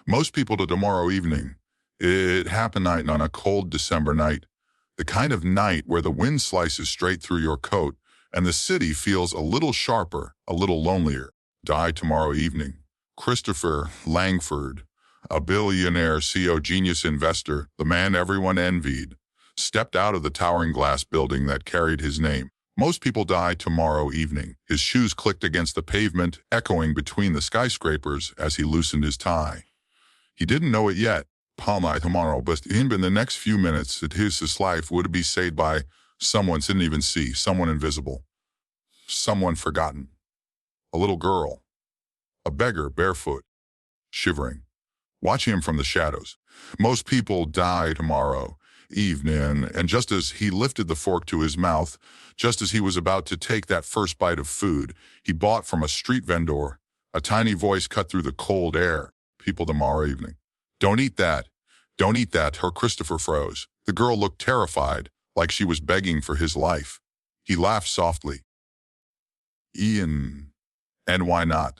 Most people to tomorrow evening. It happened on a cold December night, the kind of night where the wind slices straight through your coat and the city feels a little sharper, a little lonelier. Die tomorrow evening. Christopher Langford, a billionaire CEO genius investor, the man everyone envied, stepped out of the towering glass building that carried his name. Most people die tomorrow evening. His shoes clicked against the pavement, echoing between the skyscrapers as he loosened his tie. He didn't know it yet, Palmai tomorrow, but in the next few minutes, his life would be saved by someone didn't even see, someone invisible, someone forgotten. A little girl, a beggar barefoot, shivering, watching him from the shadows. Most people die tomorrow evening, and just as he lifted the fork to his mouth, just as he was about to take that first bite of food he bought from a street vendor, a tiny voice cut through the cold air. People tomorrow evening. Don't eat that. Don't eat that. Her Christopher froze. The girl looked terrified, like she was begging for his life. He laughed softly. Ian. And why not?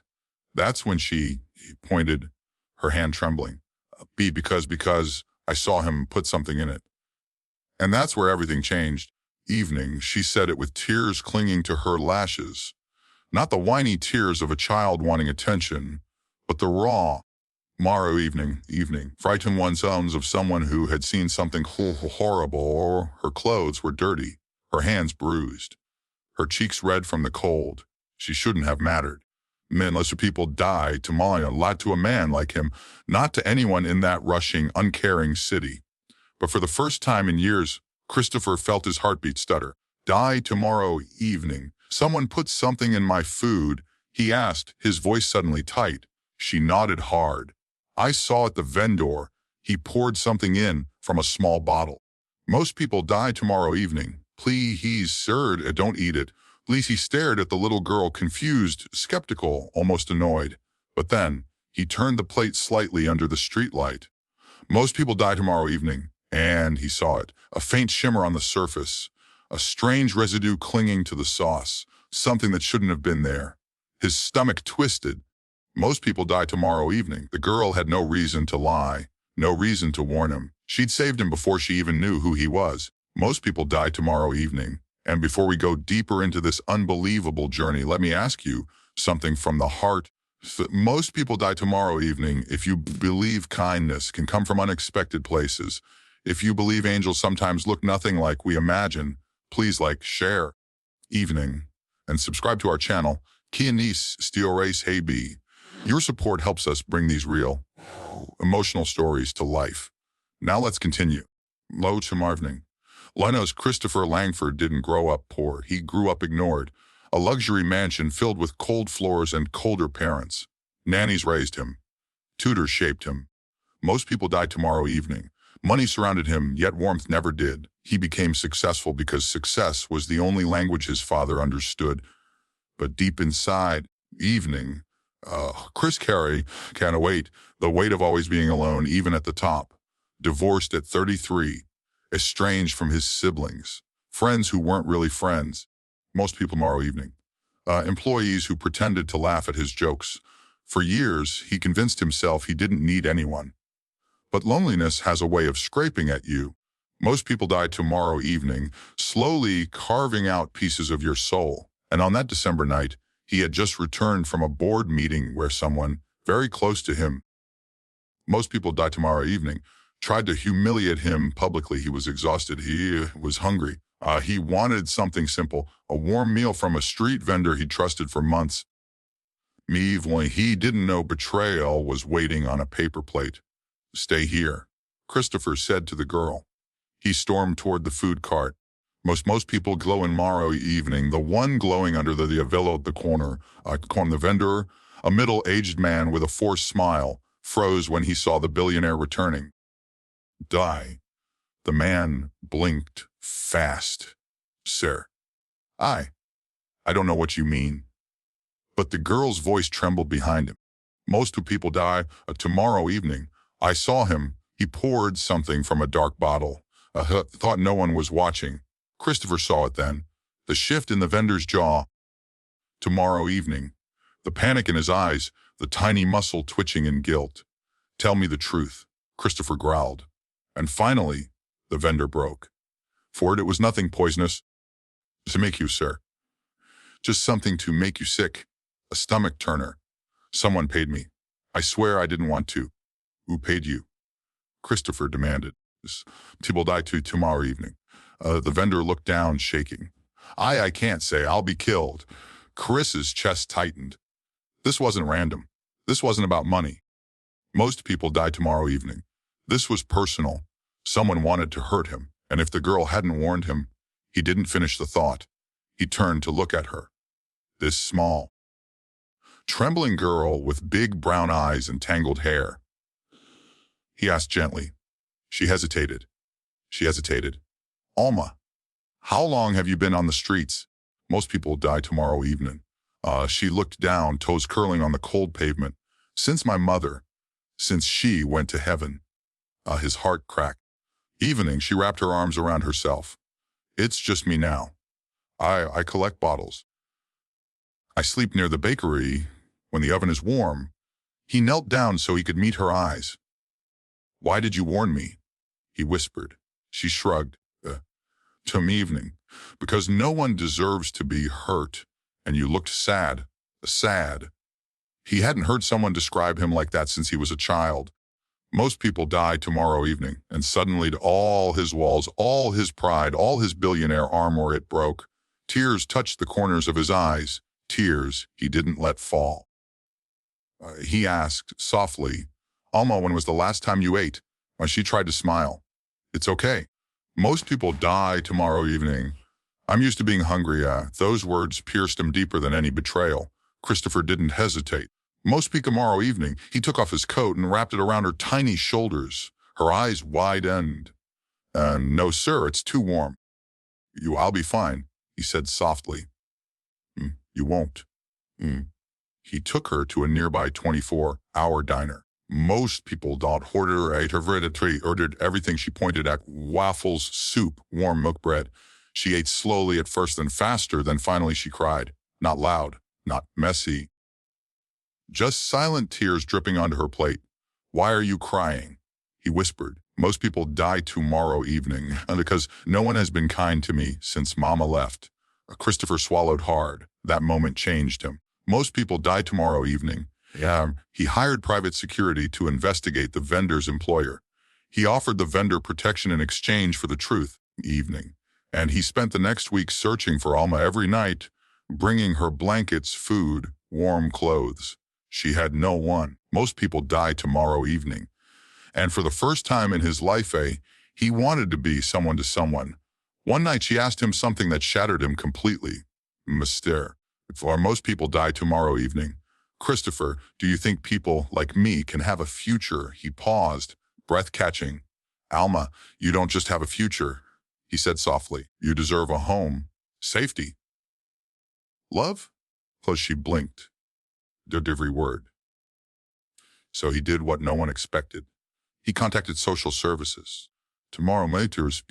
That's when he pointed, her hand trembling. Because I saw him put something in it. And that's where everything changed. Evening, she said it with tears clinging to her lashes. Not the whiny tears of a child wanting attention, but the raw, tomorrow evening, frightened one's sounds of someone who had seen something horrible, or her clothes were dirty, her hands bruised, her cheeks red from the cold. She shouldn't have mattered. Men, lesser people die tomorrow, not to a man like him, not to anyone in that rushing, uncaring city. But for the first time in years, Christopher felt his heartbeat stutter. Die tomorrow evening. Someone put something in my food, he asked, his voice suddenly tight. She nodded hard. I saw at the vendor. He poured something in from a small bottle. Most people die tomorrow evening. Please, sir, don't eat it. Please, he stared at the little girl, confused, skeptical, almost annoyed. But then, he turned the plate slightly under the streetlight. Most people die tomorrow evening. And he saw it, a faint shimmer on the surface, a strange residue clinging to the sauce, something that shouldn't have been there. His stomach twisted. Most people die tomorrow evening. The girl had no reason to lie, no reason to warn him. She'd saved him before she even knew who he was. Most people die tomorrow evening. And before we go deeper into this unbelievable journey, let me ask you something from the heart. Most people die tomorrow evening. If you believe kindness can come from unexpected places, if you believe angels sometimes look nothing like we imagine, please like, share, evening, and subscribe to our channel, Kianis Steel Race Hey B. Your support helps us bring these real, emotional stories to life. Now let's continue. Low to Marvening. Leno's Christopher Langford didn't grow up poor. He grew up ignored. A luxury mansion filled with cold floors and colder parents. Nannies raised him. Tutors shaped him. Most people die tomorrow evening. Money surrounded him, yet warmth never did. He became successful because success was the only language his father understood. But deep inside, evening, Chris Carey can't wait. The weight of always being alone, even at the top. Divorced at 33. Estranged from his siblings. Friends who weren't really friends. Most people tomorrow evening. Employees who pretended to laugh at his jokes. For years, he convinced himself he didn't need anyone. But loneliness has a way of scraping at you. Most people die tomorrow evening, slowly carving out pieces of your soul. And on that December night, he had just returned from a board meeting where someone very close to him, most people die tomorrow evening, tried to humiliate him publicly. He was exhausted. He was hungry. He wanted something simple, a warm meal from a street vendor he trusted for months. He didn't know betrayal was waiting on a paper plate. Stay here, Christopher said to the girl. He stormed toward the food cart. Most people glow in tomorrow evening. The one glowing under the villa at the corner, the vendor, a middle-aged man with a forced smile, froze when he saw the billionaire returning. Die. The man blinked fast. Sir. I don't know what you mean. But the girl's voice trembled behind him. Most people die tomorrow evening. I saw him. He poured something from a dark bottle. Thought no one was watching. Christopher saw it then. The shift in the vendor's jaw. Tomorrow evening. The panic in his eyes, the tiny muscle twitching in guilt. Tell me the truth, Christopher growled. And finally, the vendor broke. For it was nothing poisonous to make you, sir. Just something to make you sick. A stomach turner. Someone paid me. I swear I didn't want to. Who paid you? Christopher demanded. People die tomorrow evening. The vendor looked down, shaking. I can't say. I'll be killed. Chris's chest tightened. This wasn't random. This wasn't about money. Most people die tomorrow evening. This was personal. Someone wanted to hurt him, and if the girl hadn't warned him, he didn't finish the thought. He turned to look at her. This small, trembling girl with big brown eyes and tangled hair. He asked gently. She hesitated. Alma, how long have you been on the streets? Most people die tomorrow evening. She looked down, toes curling on the cold pavement. Since my mother, since she went to heaven. His heart cracked. Evening, she wrapped her arms around herself. It's just me now. I collect bottles. I sleep near the bakery when the oven is warm. He knelt down so he could meet her eyes. Why did you warn me? He whispered. She shrugged. Tom evening. Because no one deserves to be hurt. And you looked sad. Sad. He hadn't heard someone describe him like that since he was a child. Most people die tomorrow evening, and suddenly all his walls, all his pride, all his billionaire armor, it broke. Tears touched the corners of his eyes, tears he didn't let fall. He asked, softly, Alma, when was the last time you ate? When she tried to smile. It's okay. Most people die tomorrow evening. I'm used to being hungry. Those words pierced him deeper than any betrayal. Christopher didn't hesitate. Most people tomorrow evening, he took off his coat and wrapped it around her tiny shoulders, her eyes wide-ended. No, sir, it's too warm. I'll be fine, he said softly. You won't. He took her to a nearby 24-hour diner. Most people ordered everything she pointed at: waffles, soup, warm milk bread. She ate slowly at first, then faster, then finally she cried. Not loud, not messy. Just silent tears dripping onto her plate. Why are you crying? He whispered. Most people die tomorrow evening, because no one has been kind to me since Mama left. Christopher swallowed hard. That moment changed him. Most people die tomorrow evening. He hired private security to investigate the vendor's employer. He offered the vendor protection in exchange for the truth. Evening. And he spent the next week searching for Alma every night, bringing her blankets, food, warm clothes. She had no one. Most people die tomorrow evening. And for the first time in his life, he wanted to be someone to someone. One night she asked him something that shattered him completely. Mister, for most people die tomorrow evening. Christopher, do you think people like me can have a future? He paused, breath catching. Alma, you don't just have a future, he said softly. You deserve a home, safety. Love? Plus she blinked. Did every word. So he did what no one expected. He contacted social services. Tomorrow Maters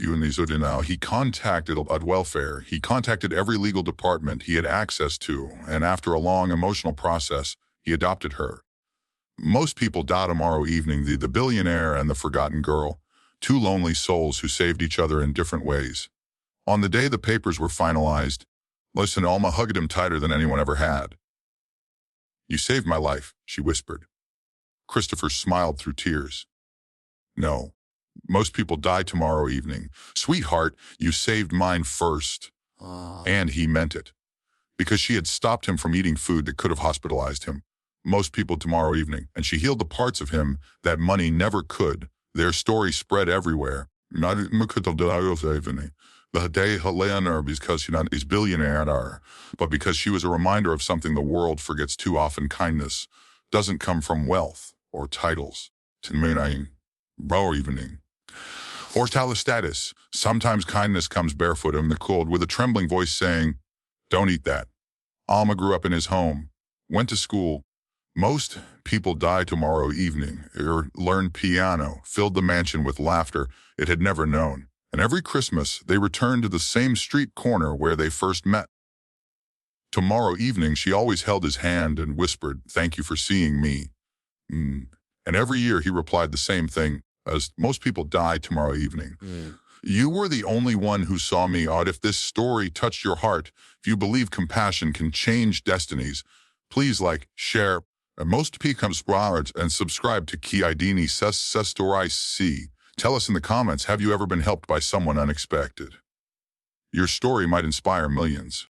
now. He contacted welfare. He contacted every legal department he had access to, and after a long emotional process, he adopted her. Most people die tomorrow evening, the billionaire and the forgotten girl, two lonely souls who saved each other in different ways. On the day the papers were finalized, listen, Alma hugged him tighter than anyone ever had. You saved my life, she whispered. Christopher smiled through tears. No. Most people die tomorrow evening. Sweetheart, you saved mine first. And he meant it. Because she had stopped him from eating food that could have hospitalized him. Most people tomorrow evening. And she healed the parts of him that money never could. Their story spread everywhere. Not the day Helena because he's billionaire, but because she was a reminder of something the world forgets too often. Kindness doesn't come from wealth or titles. Evening. Or status. Sometimes kindness comes barefoot in the cold with a trembling voice saying, don't eat that. Alma grew up in his home, went to school. Most people die tomorrow evening, or learned piano, filled the mansion with laughter it had never known. And every Christmas, they returned to the same street corner where they first met. Tomorrow evening, she always held his hand and whispered, thank you for seeing me. And every year he replied the same thing, as most people die tomorrow evening. You were the only one who saw me out. If this story touched your heart, if you believe compassion can change destinies, please like, share, and most becomes flowers and subscribe to Ki Idini Ses Story C. Tell us in the comments, have you ever been helped by someone unexpected? Your story might inspire millions.